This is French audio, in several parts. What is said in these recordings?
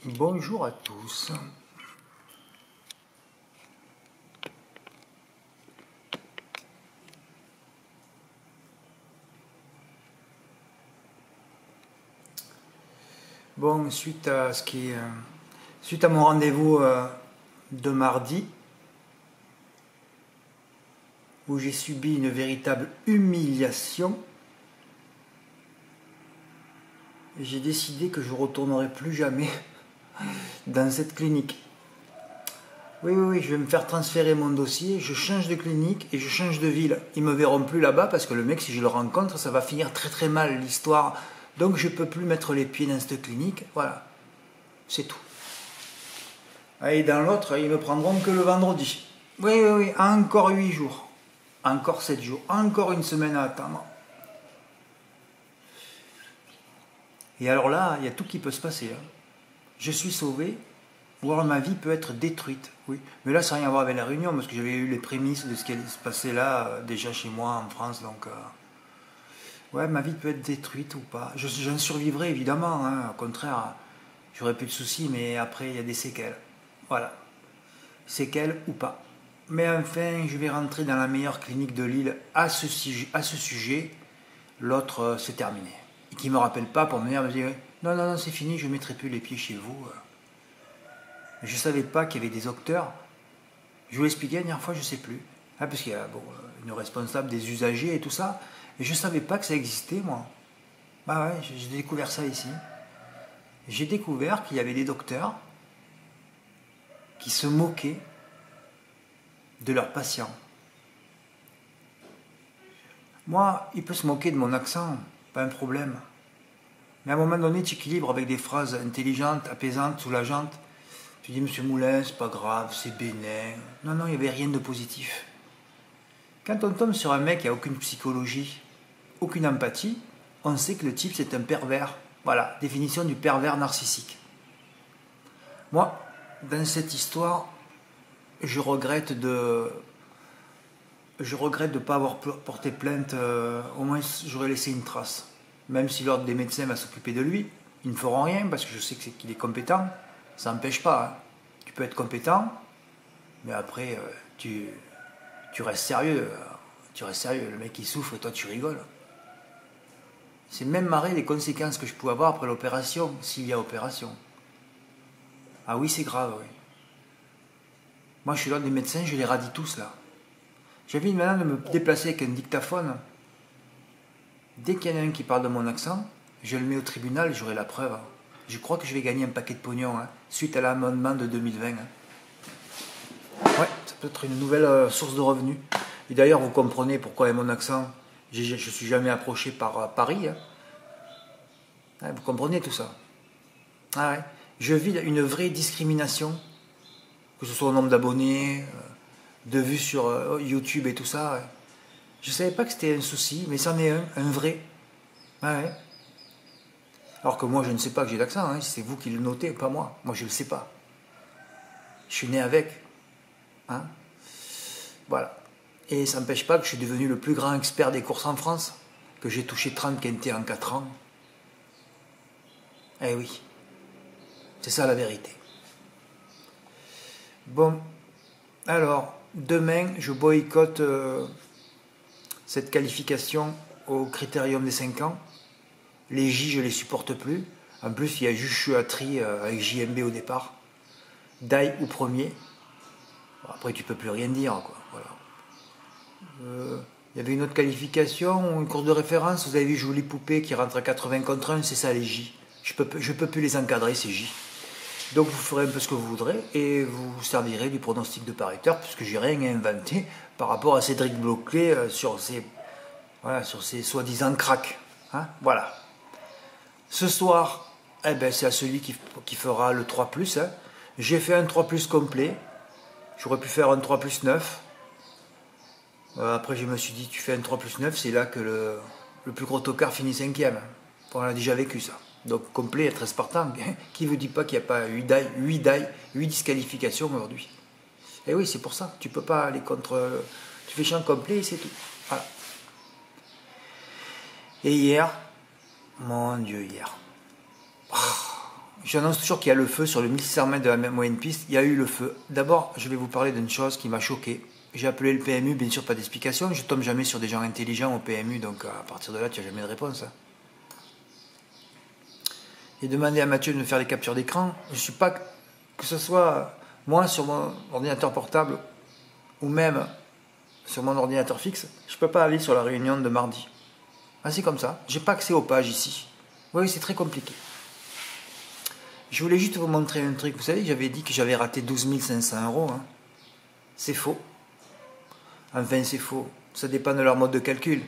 Bonjour à tous. Bon, suite à mon rendez-vous de mardi, où j'ai subi une véritable humiliation, j'ai décidé que je ne retournerai plus jamais dans cette clinique. Oui, je vais me faire transférer mon dossier, je change de clinique et je change de ville. Ils me verront plus là-bas parce que le mec, si je le rencontre, ça va finir très très mal l'histoire. Donc je peux plus mettre les pieds dans cette clinique. Voilà, c'est tout. Et dans l'autre, ils me prendront que le vendredi. Oui, encore 8 jours. Encore 7 jours. Encore une semaine à attendre. Et alors là, il y a tout qui peut se passer. Je suis sauvé, ou alors ma vie peut être détruite. Oui. Mais là, ça n'a rien à voir avec la Réunion, parce que j'avais eu les prémices de ce qui allait se passer là, déjà chez moi en France. Donc, ouais, ma vie peut être détruite ou pas. J'en survivrai évidemment. Au contraire, j'aurais plus de soucis, mais après, il y a des séquelles. Voilà. Séquelles ou pas. Mais enfin, je vais rentrer dans la meilleure clinique de l'île à ce sujet. L'autre, c'est terminé. Et qui ne me rappelle pas pour venir me dire non, c'est fini, je ne mettrai plus les pieds chez vous. Je ne savais pas qu'il y avait des docteurs. Je vous l'expliquais la dernière fois, je ne sais plus. Parce qu'il y a une responsable des usagers et tout ça. Et je ne savais pas que ça existait, moi. Bah ouais, j'ai découvert ça ici. J'ai découvert qu'il y avait des docteurs qui se moquaient de leurs patients. Moi, il peut se moquer de mon accent, pas un problème. Mais à un moment donné, tu équilibres avec des phrases intelligentes, apaisantes, soulageantes. Tu dis, Monsieur Moulin, c'est pas grave, c'est bénin. Non, il n'y avait rien de positif. Quand on tombe sur un mec qui n'a aucune psychologie, aucune empathie, on sait que le type, c'est un pervers. Voilà, définition du pervers narcissique. Moi, dans cette histoire, je regrette de ne pas avoir porté plainte. Au moins, j'aurais laissé une trace. Même si l'ordre des médecins va s'occuper de lui, ils ne feront rien parce que je sais qu'il est compétent. Ça n'empêche pas. Tu peux être compétent, mais après, tu restes sérieux. Tu restes sérieux. Le mec, il souffre et toi, tu rigoles. C'est même marrer les conséquences que je pouvais avoir après l'opération, s'il y a opération. Ah oui, c'est grave, oui. Moi, je suis l'ordre des médecins, je les radie tous, là. J'avais une manière de me déplacer avec un dictaphone. Dès qu'il y en a un qui parle de mon accent, je le mets au tribunal et j'aurai la preuve. Je crois que je vais gagner un paquet de pognon, suite à l'amendement de 2020. Ouais, ça peut être une nouvelle source de revenus. Et d'ailleurs, vous comprenez pourquoi avec mon accent, je ne suis jamais approché par Paris. Vous comprenez tout ça. Ah ouais. Je vis une vraie discrimination, que ce soit au nombre d'abonnés, de vues sur YouTube et tout ça. Ouais. Je ne savais pas que c'était un souci, mais c'en est un vrai. Ah ouais. Alors que moi, je ne sais pas que j'ai l'accent, c'est vous qui le notez, pas moi. Moi, je ne le sais pas. Je suis né avec. Voilà. Et ça n'empêche pas que je suis devenu le plus grand expert des courses en France, que j'ai touché 30 quintés en 4 ans. Eh oui. C'est ça la vérité. Bon. Alors, demain, je boycotte cette qualification au critérium des 5 ans. Les J, je ne les supporte plus. En plus, il y a Juchuatri avec JMB au départ. Dai ou premier. Après, tu peux plus rien dire, quoi. Voilà. Il y avait une autre qualification, une course de référence. Vous avez vu Jolie Poupée qui rentre à 80 contre 1, c'est ça les J. Je peux plus les encadrer, ces J. Donc vous ferez un peu ce que vous voudrez et vous servirez du pronostic de pariteur, puisque j'ai rien à inventer par rapport à Cédric Bloclet sur ses soi-disant cracks. Voilà. Ce soir, c'est à celui qui fera le 3+. J'ai fait un 3+ complet. J'aurais pu faire un 3+9. Après, je me suis dit, tu fais un 3+9, c'est là que le plus gros tocard finit 5e. On a déjà vécu ça. Donc, complet, 13 partants. Qui ne vous dit pas qu'il n'y a pas 8 disqualifications aujourd'hui? Et oui, c'est pour ça. Tu ne peux pas aller contre... Tu fais champ complet et c'est tout. Voilà. Et hier, mon Dieu, hier. J'annonce toujours qu'il y a le feu sur le 1600 mètres de la moyenne piste. Il y a eu le feu. D'abord, je vais vous parler d'une chose qui m'a choqué. J'ai appelé le PMU, bien sûr, pas d'explication. Je tombe jamais sur des gens intelligents au PMU, donc à partir de là, tu n'as jamais de réponse. Hein. J'ai demandé à Mathieu de me faire les captures d'écran. Je ne suis pas, que ce soit moi sur mon ordinateur portable ou même sur mon ordinateur fixe, je ne peux pas aller sur la réunion de mardi. Ah, c'est comme ça. J'ai pas accès aux pages ici. Oui, c'est très compliqué. Je voulais juste vous montrer un truc. Vous savez, j'avais dit que j'avais raté 12 500 €. Hein. C'est faux. Enfin, c'est faux. Ça dépend de leur mode de calcul.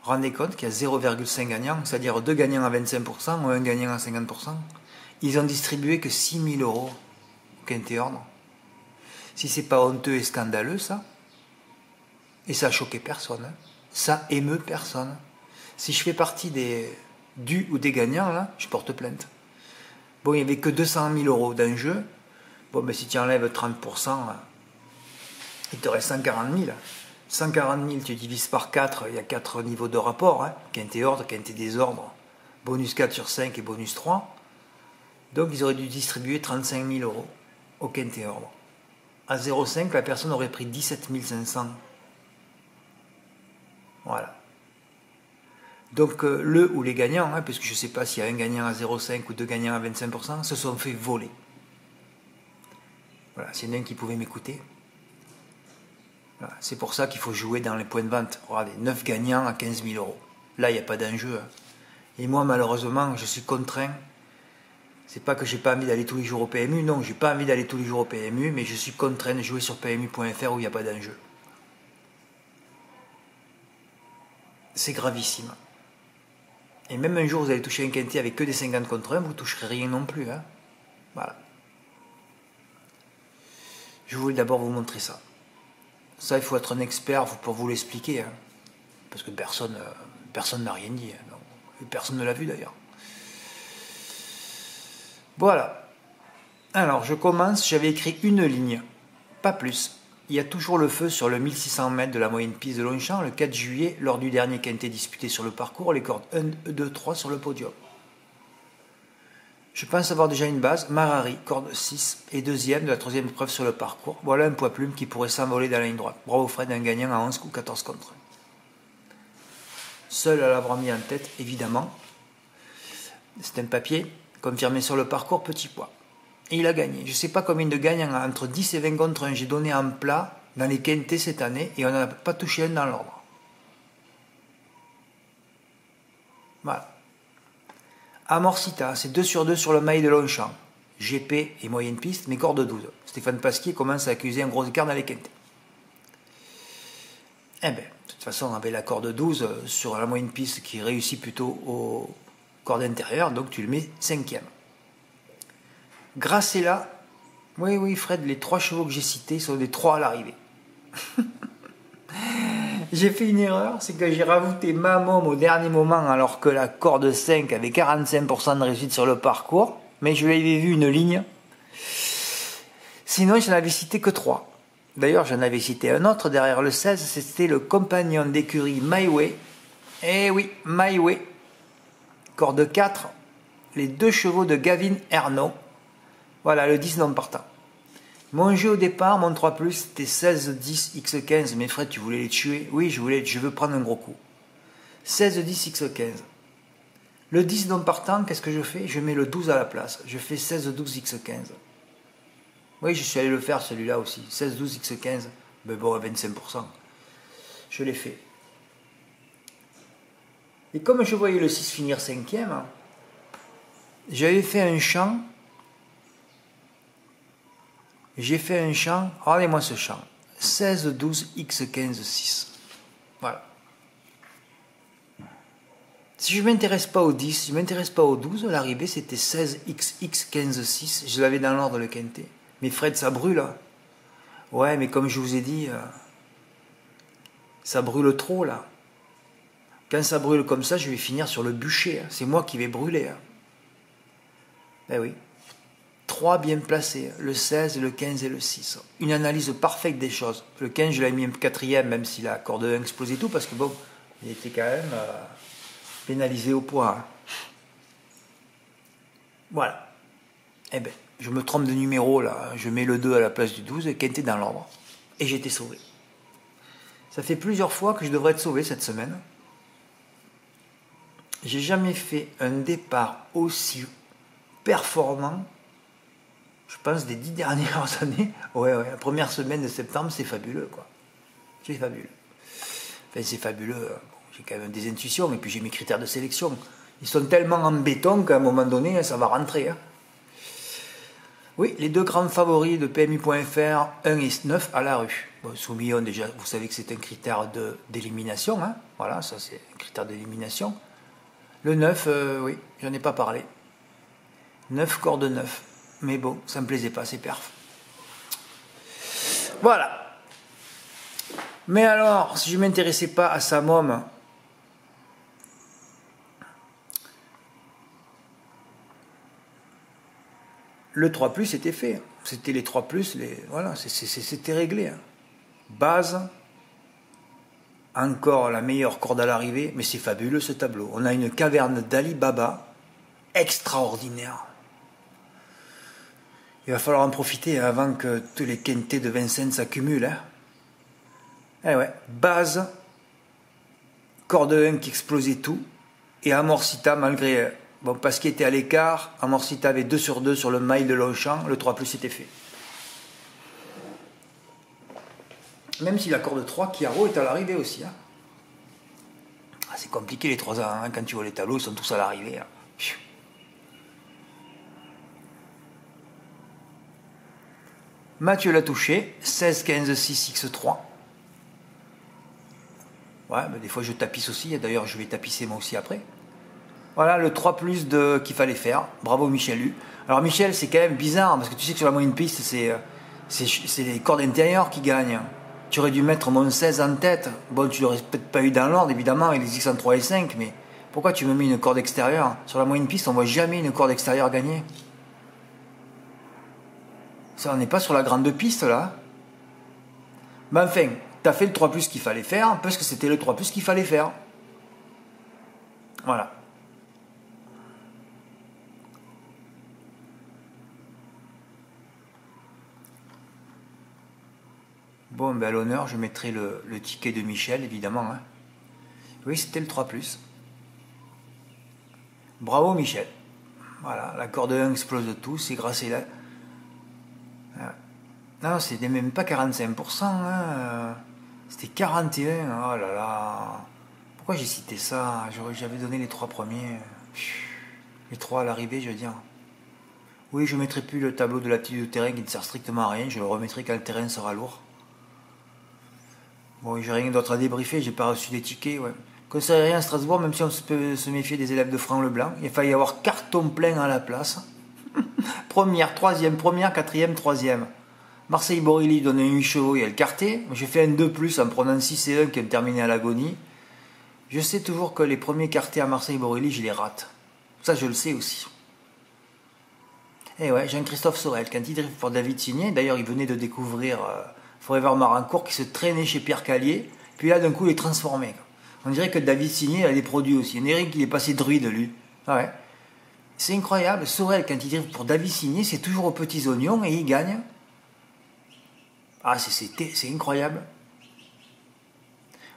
Rendez compte qu'il y a 0,5 gagnants, c'est-à-dire 2 gagnants à 25% ou 1 gagnant à 50%. Ils ont distribué que 6 000 € au quintet ordre. Si c'est pas honteux et scandaleux, ça, et ça a choqué personne, hein. Ça émeut personne. Si je fais partie du ou des gagnants, là, je porte plainte. Bon, il n'y avait que 200 000 € d'enjeu. Bon, mais si tu enlèves 30%, il te reste 140 000. 140 000, tu divises par 4, il y a 4 niveaux de rapport. Hein. Quintet ordre, quintet désordre, bonus 4 sur 5 et bonus 3. Donc, ils auraient dû distribuer 35 000 € au quintet ordre. À 0,5, la personne aurait pris 17 500. Voilà. Donc le ou les gagnants, hein, parce que je ne sais pas s'il y a un gagnant à 0,5 ou deux gagnants à 25%, se sont fait voler. Voilà, c'est l'un qui pouvait m'écouter. Voilà, c'est pour ça qu'il faut jouer dans les points de vente. Regardez, 9 gagnants à 15 000 €. Là, il n'y a pas d'enjeu. Hein. Et moi, malheureusement, je suis contraint. C'est pas que j'ai pas envie d'aller tous les jours au PMU, non, j'ai pas envie d'aller tous les jours au PMU, mais je suis contraint de jouer sur PMU.fr où il n'y a pas d'enjeu. C'est gravissime. Et même un jour, vous allez toucher un quintet avec que des 50 contre 1, vous ne toucherez rien non plus. Hein. Voilà. Je voulais d'abord vous montrer ça. Ça, il faut être un expert pour vous l'expliquer. Hein. Parce que personne n'a rien dit. Hein. Non. Personne ne l'a vu d'ailleurs. Voilà. Alors, je commence. J'avais écrit une ligne. Pas plus. Il y a toujours le feu sur le 1600 mètres de la moyenne piste de Longchamp le 4 juillet lors du dernier quintet disputé sur le parcours, les cordes 1, 2, 3 sur le podium. Je pense avoir déjà une base, Marari, corde 6 et deuxième de la troisième épreuve sur le parcours. Voilà un poids plume qui pourrait s'envoler dans la ligne droite. Bravo Fred, un gagnant à 11 ou 14 contre 1. Seul à l'avoir mis en tête, évidemment. C'est un papier confirmé sur le parcours, petit poids. Et il a gagné. Je ne sais pas combien de gagnants entre 10 et 20 contre 1 j'ai donné en plat dans les quintés cette année et on n'en a pas touché un dans l'ordre. Voilà. Amorcita, c'est 2 sur 2 sur le mail de Longchamp. GP et moyenne piste, mais corde 12. Stéphane Pasquier commence à accuser un gros écart dans les quintés. Eh bien, de toute façon, on avait la corde 12 sur la moyenne piste qui réussit plutôt aux cordes intérieures, donc tu le mets 5e. Gracella, oui Fred, les 3 chevaux que j'ai cités sont les 3 à l'arrivée. J'ai fait une erreur, c'est que j'ai rajouté Mamom au dernier moment alors que la corde 5 avait 45% de réussite sur le parcours, mais je lui avais vu une ligne. Sinon, je n'avais cité que 3. D'ailleurs, j'en avais cité un autre derrière le 16, c'était le compagnon d'écurie My Way. Eh oui, My Way. Corde 4, les 2 chevaux de Gavin Ernaud. Voilà, le 10 non partant. Mon jeu au départ, mon 3+, c'était 16, 10, X15. Mais Fred, tu voulais les tuer? Oui, je veux prendre un gros coup. 16, 10, X15. Le 10 non partant, qu'est-ce que je fais? Je mets le 12 à la place. Je fais 16, 12, X15. Oui, je suis allé le faire celui-là aussi. 16, 12, X15. Mais bon, à 25%. Je l'ai fait. Et comme je voyais le 6 finir 5e, j'avais fait un champ. J'ai fait un champ, regardez-moi ce champ, 16, 12, X, 15, 6. Voilà. Si je ne m'intéresse pas au 10, si je ne m'intéresse pas au 12, l'arrivée c'était 16, X, X, 15, 6. Je l'avais dans l'ordre le quintet. Mais Fred, ça brûle. Hein. Ouais, mais comme je vous ai dit, ça brûle trop là. Quand ça brûle comme ça, je vais finir sur le bûcher. Hein. C'est moi qui vais brûler. Hein. Ben oui. 3 bien placés, le 16, le 15 et le 6. Une analyse parfaite des choses. Le 15, je l'ai mis 4e, même si la corde 1 explosait tout, parce que bon, il était quand même pénalisé au poids. Hein. Voilà. Eh ben, je me trompe de numéro là, je mets le 2 à la place du 12 et quinté dans l'ordre. Et j'ai été sauvé. Ça fait plusieurs fois que je devrais être sauvé cette semaine. J'ai jamais fait un départ aussi performant, je pense, des 10 dernières années. Ouais, la première semaine de septembre, c'est fabuleux, quoi. C'est fabuleux. Enfin, c'est fabuleux. Bon, j'ai quand même des intuitions, et puis j'ai mes critères de sélection. Ils sont tellement en béton qu'à un moment donné, ça va rentrer. Hein. Oui, les deux grands favoris de PMU.fr, 1 et 9 à la rue. Bon, Soumillon, déjà, vous savez que c'est un critère d'élimination. Hein. Voilà, ça c'est un critère d'élimination. Le 9, oui, j'en ai pas parlé. 9 corps de 9. Mais bon, ça me plaisait pas, ces perfs. Voilà. Mais alors, si je ne m'intéressais pas à sa môme, le 3+, était fait. C'était les 3+, voilà, c'était réglé. Hein. Base, encore la meilleure corde à l'arrivée, mais c'est fabuleux ce tableau. On a une caverne d'Ali Baba extraordinaire. Il va falloir en profiter avant que tous les quintés de Vincennes s'accumulent. Hein. Eh ouais, base, corde 1 qui explosait tout, et Amorcita, malgré... Bon, parce qu'il était à l'écart, Amorcita avait 2 sur 2 sur le mail de Longchamp, le 3+ était fait. Même si la corde 3, Chiaro est à l'arrivée aussi. Hein. Ah, c'est compliqué les 3 ans, hein. Quand tu vois les tableaux, ils sont tous à l'arrivée. Hein. Mathieu l'a touché, 16, 15, 6, X3. Ouais, mais des fois je tapisse aussi, d'ailleurs je vais tapisser moi aussi après. Voilà le 3+ qu'il fallait faire. Bravo Michel U. Alors Michel, c'est quand même bizarre, parce que tu sais que sur la moyenne piste, c'est les cordes intérieures qui gagnent. Tu aurais dû mettre mon 16 en tête. Bon, tu l'aurais peut-être pas eu dans l'ordre, évidemment, avec les X en 3 et 5, mais pourquoi tu me mets une corde extérieure? Sur la moyenne piste, on voit jamais une corde extérieure gagner. Ça, on n'est pas sur la grande piste, là. Mais enfin, tu as fait le 3+ qu'il fallait faire, parce que c'était le 3+ qu'il fallait faire. Voilà. Bon, ben à l'honneur, je mettrai le ticket de Michel, évidemment. Hein. Oui, c'était le 3+. Bravo Michel. Voilà, la corde 1 explose de tout, c'est grâce à là. Non, c'était même pas 45%, hein. C'était 41%. Oh là là. Pourquoi j'ai cité ça? J'avais donné les 3 premiers. Les 3 à l'arrivée, je veux dire. Oui, je ne mettrai plus le tableau de l'aptitude de terrain qui ne sert strictement à rien. Je le remettrai quand le terrain sera lourd. Bon, j'ai rien d'autre à débriefer, j'ai pas reçu des tickets. Ouais. Qu'on ne sait rien à Strasbourg, même si on peut se méfier des élèves de Franck Leblanc. Il fallait y avoir carton plein à la place. Première, troisième, première, quatrième, troisième. Marseille Borilly donnait 8 chevaux, il y a le quarté. J'ai fait un 2+ en prenant 6 et 1 qui ont terminé à l'agonie. Je sais toujours que les premiers quartés à Marseille Borilly, je les rate. Ça, je le sais aussi. Et ouais, Jean-Christophe Sorel, quand il drift pour David Signé, d'ailleurs, il venait de découvrir Forever Marancourt qui se traînait chez Pierre Callier, puis là, d'un coup, il est transformé. On dirait que David Signé a des produits aussi. On dirait qu'il est passé druide, lui. Ah ouais. C'est incroyable. Sorel, quand il drift pour David Signé, c'est toujours aux petits oignons et il gagne. Ah, c'est incroyable.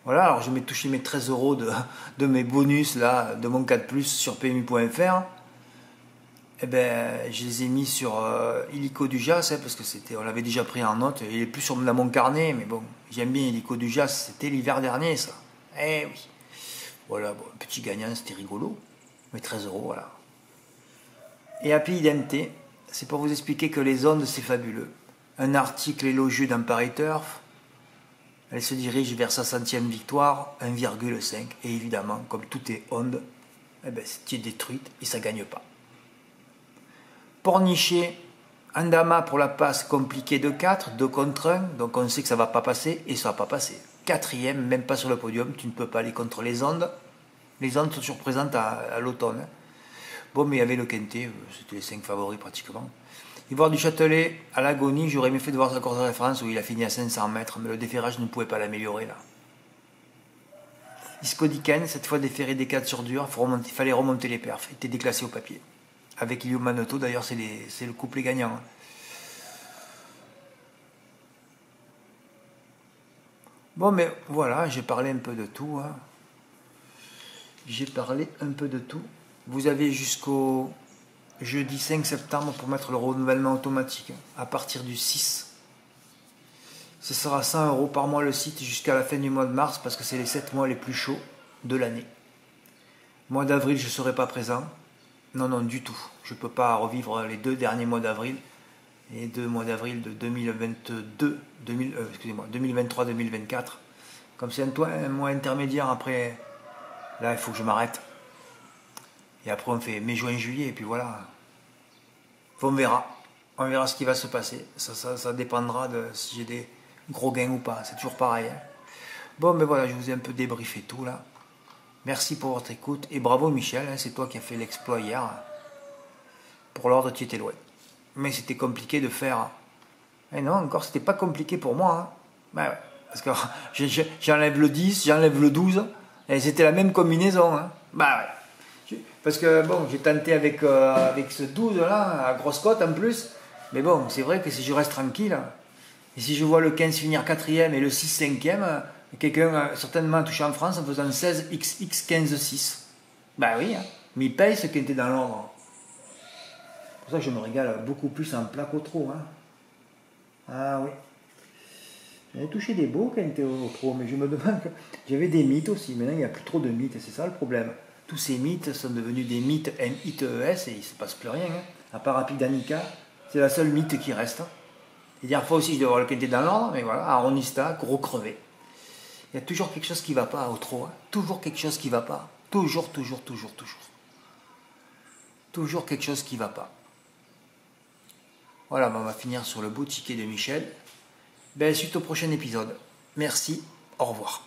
Voilà, alors je vais toucher mes 13 € de mes bonus, là, de mon 4+, sur PMU.fr. Eh ben, je les ai mis sur Illico du Jas, hein, parce que on l'avait déjà pris en note. Il est plus dans mon carnet, mais bon, j'aime bien Illico du Jas. C'était l'hiver dernier, ça. Eh oui. Voilà, bon, petit gagnant, c'était rigolo. Mais 13 €, voilà. Et Happy Idemté, c'est pour vous expliquer que les ondes, c'est fabuleux. Un article élogieux dans Paris Turf. Elle se dirige vers sa 100e victoire, 1,5. Et évidemment, comme tout est onde, eh ben, c'est détruite et ça ne gagne pas. Pornichet, Andama pour la passe compliquée de 4, 2 contre 1, donc on sait que ça ne va pas passer et ça ne va pas passer. 4e, même pas sur le podium, tu ne peux pas aller contre les ondes. Les ondes sont toujours présentes à l'automne. Bon, mais il y avait le quintet, c'était les 5 favoris pratiquement. Ivoire du Châtelet, à l'agonie, j'aurais mieux fait de voir sa course de référence où il a fini à 500 mètres, mais le déferrage ne pouvait pas l'améliorer là. Isco Dicken, cette fois déferré des 4 sur dur, il fallait remonter les perfs, il était déclassé au papier. Avec Ilio Manotto, d'ailleurs, c'est le couplet gagnant. Bon, mais voilà, j'ai parlé un peu de tout. Hein. J'ai parlé un peu de tout. Vous avez jusqu'au jeudi 5 septembre pour mettre le renouvellement automatique. À partir du 6. Ce sera 100 € par mois le site jusqu'à la fin du mois de mars parce que c'est les 7 mois les plus chauds de l'année. Mois d'avril, je ne serai pas présent. Non, non, du tout. Je ne peux pas revivre les 2 derniers mois d'avril. Les 2 mois d'avril de 2023-2024. Comme c'est un mois intermédiaire après, là, il faut que je m'arrête. Et après, on fait mai, juin, juillet, et puis voilà. On verra. On verra ce qui va se passer. Ça dépendra de si j'ai des gros gains ou pas. C'est toujours pareil. Hein. Bon, mais voilà, je vous ai un peu débriefé tout, là. Merci pour votre écoute. Et bravo, Michel. Hein, c'est toi qui as fait l'exploit hier. Pour l'ordre, tu étais loin. Mais c'était compliqué de faire. Et non, encore, c'était pas compliqué pour moi. Hein. Ben ouais, parce que j'enlève le 10, j'enlève le 12. Et c'était la même combinaison. Hein. Bah ouais. Parce que bon, j'ai tenté avec ce 12 là, à grosse cote en plus. Mais bon, c'est vrai que si je reste tranquille, et si je vois le 15 finir 4ème et le 6 5ème, quelqu'un certainement a touché en France en faisant 16 XX 15 6. Bah oui, hein. Mais il paye ce qui était dans l'ordre. C'est pour ça que je me régale beaucoup plus en plat qu'au trot. Hein. Ah oui. J'avais touché des beaux quand il était au trot, mais je me demande que j'avais des mythes aussi. Maintenant, il n'y a plus trop de mythes, et c'est ça le problème. Tous ces mythes sont devenus des mythes M-I-T-E-S et il ne se passe plus rien. Hein. À part Rapid Danica, c'est la seule mythe qui reste. Hein. Et dernière fois aussi, je devais avoir le quintet dans l'ordre, mais voilà, Aronista, gros crevé. Il y a toujours quelque chose qui ne va pas au trot. Hein. Toujours quelque chose qui ne va pas. Toujours. Toujours quelque chose qui ne va pas. Voilà, on va finir sur le beau ticket de Michel. Ben, suite au prochain épisode. Merci, au revoir.